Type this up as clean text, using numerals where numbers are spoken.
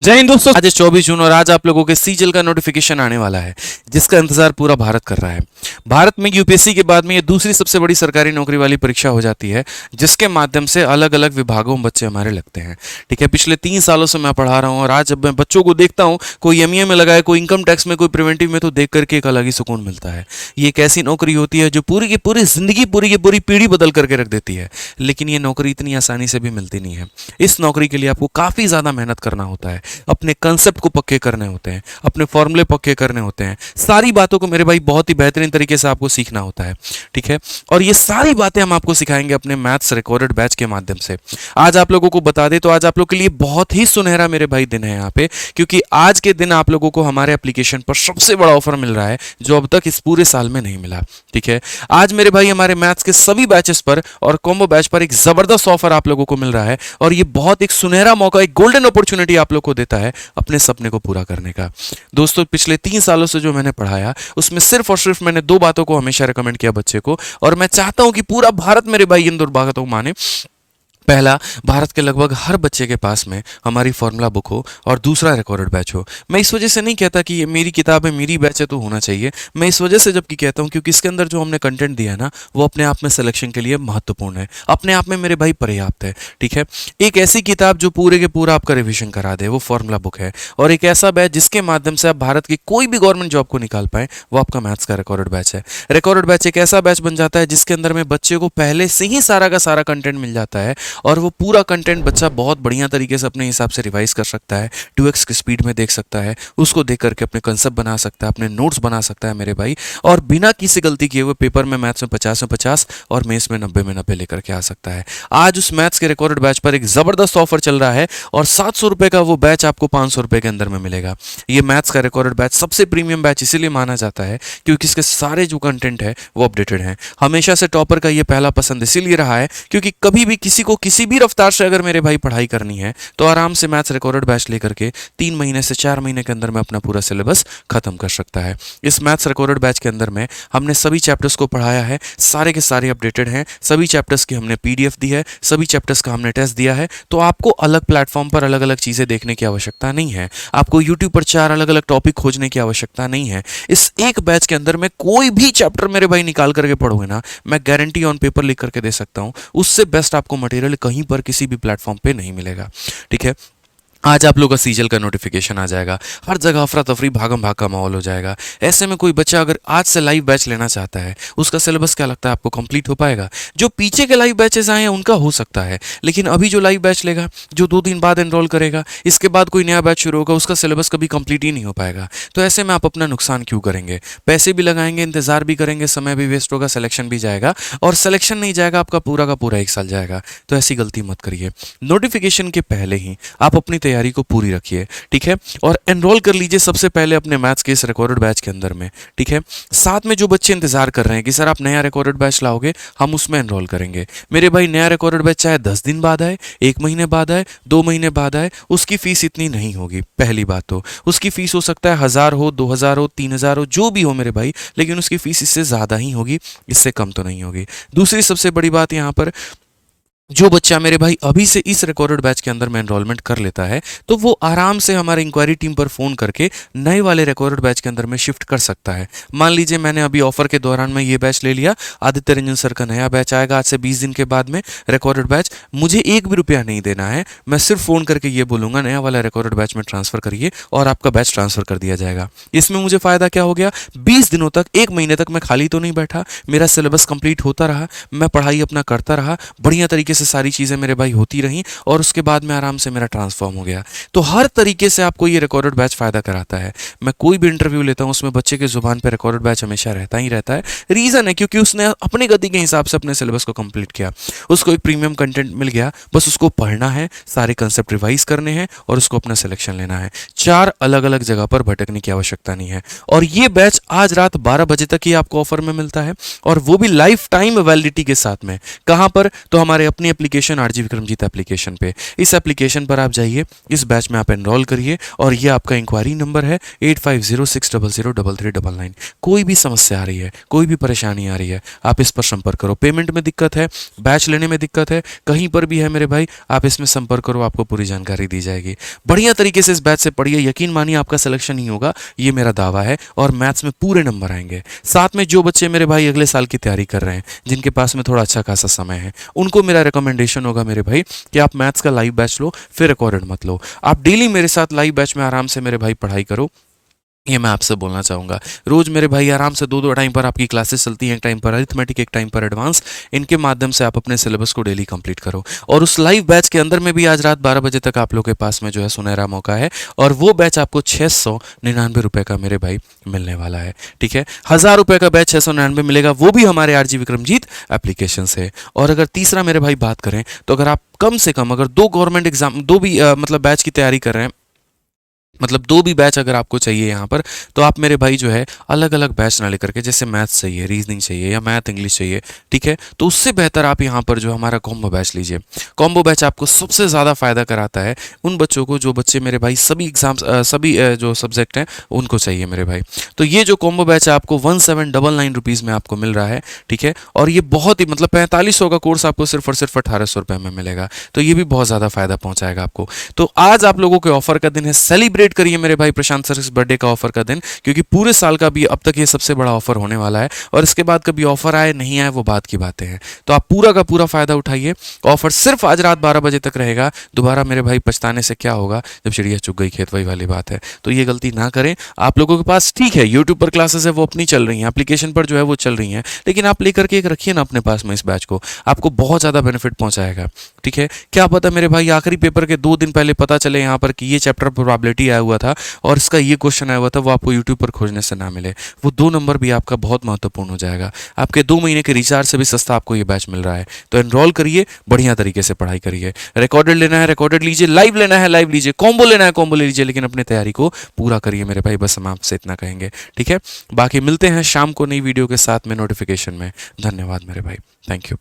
जय हिंद दोस्तों, आज 24 जून और आज आप लोगों के सीजल का नोटिफिकेशन आने वाला है जिसका इंतजार पूरा भारत कर रहा है। भारत में यूपीएससी के बाद में ये दूसरी सबसे बड़ी सरकारी नौकरी वाली परीक्षा हो जाती है जिसके माध्यम से अलग अलग विभागों में बच्चे हमारे लगते हैं। ठीक है, पिछले 3 सालों से मैं पढ़ा रहा हूँ और आज जब मैं बच्चों को देखता हूँ, कोई एमईए में लगा है, कोई इनकम टैक्स में, कोई प्रिवेंटिव में, तो देख करके एक अलग ही सुकून मिलता है। ये एक ऐसी नौकरी होती है जो पूरी की पूरी जिंदगी, पूरी की पूरी पीढ़ी बदल करके रख देती है। लेकिन ये नौकरी इतनी आसानी से भी मिलती नहीं है। इस नौकरी के लिए आपको काफी ज्यादा मेहनत करना होता है, अपने कंसेप्ट को पक्के करने होते हैं, अपने फॉर्मूले पक्के करने होते हैं, सारी बातों को मेरे भाई बहुत ही बेहतरीन तरीके से आपको सीखना होता है। ठीक है, और ये सारी बातें हम आपको सिखाएंगे अपने मैथ्स रिकॉर्डेड बैच के माध्यम से। आज आप लोगों को बता दें तो आज आप लोग के लिए बहुत ही सुनहरा मेरे भाई दिन है यहाँ पे, क्योंकि आज के दिन आप लोगों को हमारे एप्लीकेशन पर सबसे बड़ा ऑफर मिल रहा है जो अब तक इस पूरे साल में नहीं मिला। ठीक है, आज मेरे भाई हमारे मैथ्स के सभी बैचेस पर और कॉम्बो बैच पर एक जबरदस्त ऑफर आप लोगों को मिल रहा है और ये बहुत एक सुनहरा मौका, एक गोल्डन अपॉर्चुनिटी आप लोग को देता है अपने सपने को पूरा करने का। दोस्तों, पिछले 3 सालों से जो मैंने पढ़ाया उसमें सिर्फ और सिर्फ मैंने 2 बातों को हमेशा रिकमेंड किया बच्चे को, और मैं चाहता हूं कि पूरा भारत मेरे भाई इन 2 बातों को माने। पहला, भारत के लगभग हर बच्चे के पास में हमारी फॉर्मूला बुक हो, और दूसरा रिकॉर्डेड बैच हो। मैं इस वजह से नहीं कहता कि ये मेरी किताब है, मेरी बैच है तो होना चाहिए। मैं इस वजह से जबकि कहता हूँ क्योंकि इसके अंदर जो हमने कंटेंट दिया है ना, वो अपने आप में सिलेक्शन के लिए महत्वपूर्ण है, अपने आप में मेरे भाई पर्याप्त है। ठीक है, एक ऐसी किताब जो पूरे के पूरा आपका रिविजन करा दे, वो फॉर्मूला बुक है, और एक ऐसा बैच जिसके माध्यम से आप भारत की कोई भी गवर्नमेंट जॉब को निकाल पाए, वो आपका मैथ्स का रिकॉर्डेड बैच है। रिकॉर्डेड बैच एक ऐसा बैच बन जाता है जिसके अंदर में बच्चे को पहले से ही सारा का सारा कंटेंट मिल जाता है, और वो पूरा कंटेंट बच्चा बहुत बढ़िया तरीके से अपने हिसाब से रिवाइज कर सकता है, 2x की स्पीड में देख सकता है, उसको देख करके अपने कंसेप्ट बना सकता है, अपने नोट्स बना सकता है मेरे भाई, और बिना किसी गलती किए हुए पेपर में मैथ्स में 50 में 50 और मेंस में 90 में 90 लेकर के आ सकता है। आज उस मैथ्स के रिकॉर्डेड बैच पर एक जबरदस्त ऑफर चल रहा है और 700 रुपए का वो बैच आपको 500 रुपए के अंदर में मिलेगा। ये मैथ्स का रिकॉर्डेड बैच सबसे प्रीमियम बैच इसीलिए माना जाता है क्योंकि इसके सारे जो कंटेंट है वो अपडेटेड है। हमेशा से टॉपर का ये पहला पसंद इसीलिए रहा है क्योंकि कभी भी किसी को किसी भी रफ्तार से अगर मेरे भाई पढ़ाई करनी है तो आराम से मैथ्स रिकॉर्डेड बैच लेकर के 3 महीने से 4 महीने के अंदर में अपना पूरा सिलेबस खत्म कर सकता है। इस मैथ्स रिकॉर्डेड बैच के अंदर में हमने सभी चैप्टर्स को पढ़ाया है, सारे के सारे अपडेटेड हैं, सभी चैप्टर्स की हमने पीडीएफ दी है, सभी चैप्टर्स का हमने टेस्ट दिया है। तो आपको अलग प्लेटफॉर्म पर अलग अलग चीजें देखने की आवश्यकता नहीं है, आपको यूट्यूब पर 4 अलग अलग टॉपिक खोजने की आवश्यकता नहीं है। इस एक बैच के अंदर में कोई भी चैप्टर मेरे भाई निकाल करके पढ़ोगे ना, मैं गारंटी ऑन पेपर लिख करके दे सकता हूं, उससे बेस्ट आपको मटेरियल कहीं पर किसी भी प्लेटफॉर्म पे नहीं मिलेगा। ठीक है, आज आप लोग का सीजल का नोटिफिकेशन आ जाएगा, हर जगह अफरा तफरी भागम भाग का माहौल हो जाएगा। ऐसे में कोई बच्चा अगर आज से लाइव बैच लेना चाहता है, उसका सिलेबस क्या लगता है आपको कंप्लीट हो पाएगा? जो पीछे के लाइव बैचेस आए हैं उनका हो सकता है, लेकिन अभी जो लाइव बैच लेगा, जो 2 दिन बाद एनरोल करेगा, इसके बाद कोई नया बैच शुरू होगा, उसका सिलेबस कभी कंप्लीट ही नहीं हो पाएगा। तो ऐसे में आप अपना नुकसान क्यों करेंगे? पैसे भी लगाएंगे, इंतजार भी करेंगे, समय भी वेस्ट होगा, सिलेक्शन भी जाएगा, और सिलेक्शन नहीं जाएगा आपका पूरा का पूरा 1 साल जाएगा। तो ऐसी गलती मत करिए। नोटिफिकेशन के पहले ही आप अपनी तैयारी को पूरी रखिए। ठीक है, और एनरोल कर लीजिए सबसे पहले अपने मैथ्स के इस रिकॉर्डेड बैच के अंदर में। ठीक है, साथ में जो बच्चे इंतजार कर रहे हैं कि सर आप नया रिकॉर्डेड बैच लाओगे, हम उसमें एनरोल करेंगे। मेरे भाई, नया रिकॉर्डेड बैच चाहे 10 दिन बाद आए, 1 महीने बाद आए, 2 महीने बाद आए, उसकी फीस इतनी नहीं होगी। पहली बात तो उसकी फीस हो सकता है 1000 हो, 2000 हो, 3000 हो, जो भी हो मेरे भाई, लेकिन उसकी फीस इससे ज्यादा ही होगी, इससे कम तो नहीं होगी। दूसरी सबसे बड़ी बात यहाँ पर, जो बच्चा मेरे भाई अभी से इस रिकॉर्डेड बैच के अंदर में एनरोलमेंट कर लेता है तो वो आराम से हमारे इंक्वायरी टीम पर फोन करके नए वाले रिकॉर्डेड बैच के अंदर में शिफ्ट कर सकता है। मान लीजिए मैंने अभी ऑफर के दौरान में ये बैच ले लिया, आदित्य रंजन सर का नया बैच आएगा आज से 20 दिन के बाद में, रिकॉर्डेड बैच, मुझे 1 भी रुपया नहीं देना है, मैं सिर्फ फोन करके ये बोलूंगा नया वाला रिकॉर्डेड बैच में ट्रांसफर करिए और आपका बैच ट्रांसफर कर दिया जाएगा। इसमें मुझे फायदा क्या हो गया? 20 दिनों तक, 1 महीने तक मैं खाली तो नहीं बैठा, मेरा सिलेबस कंप्लीट होता रहा, मैं पढ़ाई अपना करता रहा, बढ़िया तरीके से सारी चीजें मेरे भाई होती रहीं, और उसके बाद में आराम से मेरा ट्रांसफॉर्म हो गया। तो हर तरीके से आपको ये रिकॉर्डेड बैच फायदा कराता है। मैं कोई भी इंटरव्यू लेता हूं उसमें बच्चे के जुबान पे रिकॉर्डेड बैच हमेशा रहता ही रहता है। रीजन है क्योंकि उसने अपनी गति के हिसाब से अपने सिलेबस को कंप्लीट किया, उसको एक प्रीमियम कंटेंट मिल गया, बस उसको पढ़ना है, सारे कंसेप्ट रिवाइज करने हैं और उसको अपना सिलेक्शन लेना है। 4 अलग अलग जगह पर भटकने की आवश्यकता नहीं है। और ये बैच आज रात 12 बजे तक ही आपको ऑफर में मिलता है, और वो भी लाइफ टाइम वैलिडिटी के साथ में। कहां पर? तो हमारे अपनी पुरानी एप्लीकेशन आरजी विक्रमजीत एप्लीकेशन पे। इस एप्लीकेशन पर आप जाइए, इस बैच में आप एनरोल करिए और ये आपका इंक्वायरी नंबर है 8506003399। कोई भी समस्या आ रही है, कोई भी परेशानी आ रही है, आप इस पर संपर्क करो। पेमेंट में दिक्कत है, बैच लेने में दिक्कत है, कहीं पर भी है मेरे भाई, आप इसमें संपर्क करो, आपको पूरी जानकारी दी जाएगी। बढ़िया तरीके से इस बैच से पढ़िए, यकीन मानिए आपका सिलेक्शन ही होगा, ये मेरा दावा है, और मैथ्स में पूरे नंबर आएंगे। साथ में जो बच्चे मेरे भाई अगले साल की तैयारी कर रहे हैं, जिनके पास में थोड़ा अच्छा खासा समय है, उनको मेरा रिकमेंडेशन होगा मेरे भाई कि आप मैथ्स का लाइव बैच लो, फिर रिकॉर्डेड मत लो। आप डेली मेरे साथ लाइव बैच में आराम से मेरे भाई पढ़ाई करो, ये मैं आपसे बोलना चाहूँगा। रोज़ मेरे भाई आराम से दो टाइम पर आपकी क्लासेस चलती हैं, एक टाइम पर अरिथमेटिक, एक टाइम पर एडवांस। इनके माध्यम से आप अपने सिलेबस को डेली कंप्लीट करो, और उस लाइव बैच के अंदर में भी आज रात 12 बजे तक आप लोगों के पास में जो है सुनहरा मौका है, और वो बैच आपको 699 रुपये का मेरे भाई मिलने वाला है। ठीक है, 1000 रुपये का बैच 699 मिलेगा, वो भी हमारे आरजी विक्रमजीत एप्लीकेशन से। और अगर तीसरा मेरे भाई बात करें, तो अगर आप कम से कम अगर 2 गवर्नमेंट एग्जाम, 2 भी मतलब बैच की तैयारी कर रहे हैं, मतलब 2 भी बैच अगर आपको चाहिए यहाँ पर, तो आप मेरे भाई जो है अलग अलग बैच ना लेकर के, जैसे मैथ्स चाहिए, रीजनिंग चाहिए, या मैथ इंग्लिश चाहिए, ठीक है, तो उससे बेहतर आप यहाँ पर जो हमारा कॉम्बो बैच लीजिए। कॉम्बो बैच आपको सबसे ज़्यादा फायदा कराता है उन बच्चों को जो बच्चे मेरे भाई सभी एग्जाम्स सभी जो सब्जेक्ट हैं उनको चाहिए मेरे भाई। तो ये जो कॉम्बो बैच है आपको 1799 रुपीज़ में आपको मिल रहा है। ठीक है, और ये बहुत ही मतलब 4500 का कोर्स आपको सिर्फ और सिर्फ 1800 रुपये में मिलेगा, तो ये भी बहुत ज़्यादा फायदा पहुँचाएगा आपको। तो आज आप लोगों के ऑफर का दिन है, सेलिब्रेट करिए मेरे भाई प्रशांत सर इस बर्थडे का ऑफर का दिन, क्योंकि पूरे साल का भी अब तक ये सबसे बड़ा ऑफर होने वाला है, और इसके बाद कभी ऑफर आए नहीं आए वो बात की बातें हैं। तो आप पूरा का पूरा फायदा उठाइए। ऑफर सिर्फ आज रात 12 बजे तक रहेगा, दोबारा मेरे भाई पछताने से क्या होगा, जब चिड़िया चुग गई खेत, वही वाली बात है। तो ये गलती ना करें। आप लोगों के पास ठीक है यूट्यूब पर क्लासेस है, वो अपनी चल रही हैं, एप्लीकेशन पर जो है वो चल रही हैं, लेकिन आप लेकर के एक रखिए ना अपने पास में इस बैच को, आपको बहुत ज़्यादा बेनिफिट पहुंचाएगा। ठीक है, क्या पता मेरे भाई आखिरी पेपर के 2 दिन पहले पता चले यहाँ पर कि ये चैप्टर प्रोबेबिलिटी आया हुआ था और इसका ये क्वेश्चन आया हुआ था, वो आपको यूट्यूब पर खोजने से ना मिले, वो 2 नंबर भी आपका बहुत महत्वपूर्ण हो जाएगा। आपके 2 महीने के रिचार्ज से भी सस्ता आपको ये बैच मिल रहा है। तो एनरोल करिए, बढ़िया तरीके से पढ़ाई करिए। रिकॉर्डेड लेना है रिकॉर्डेड लीजिए, लाइव लेना है लाइव लीजिए, कॉम्बो लेना है कॉम्बो ले लीजिए, लेकिन अपनी तैयारी को पूरा करिए मेरे भाई, बस हम आपसे इतना कहेंगे। ठीक है, बाकी मिलते हैं शाम को नई वीडियो के साथ में नोटिफिकेशन में। धन्यवाद मेरे भाई, थैंक यू।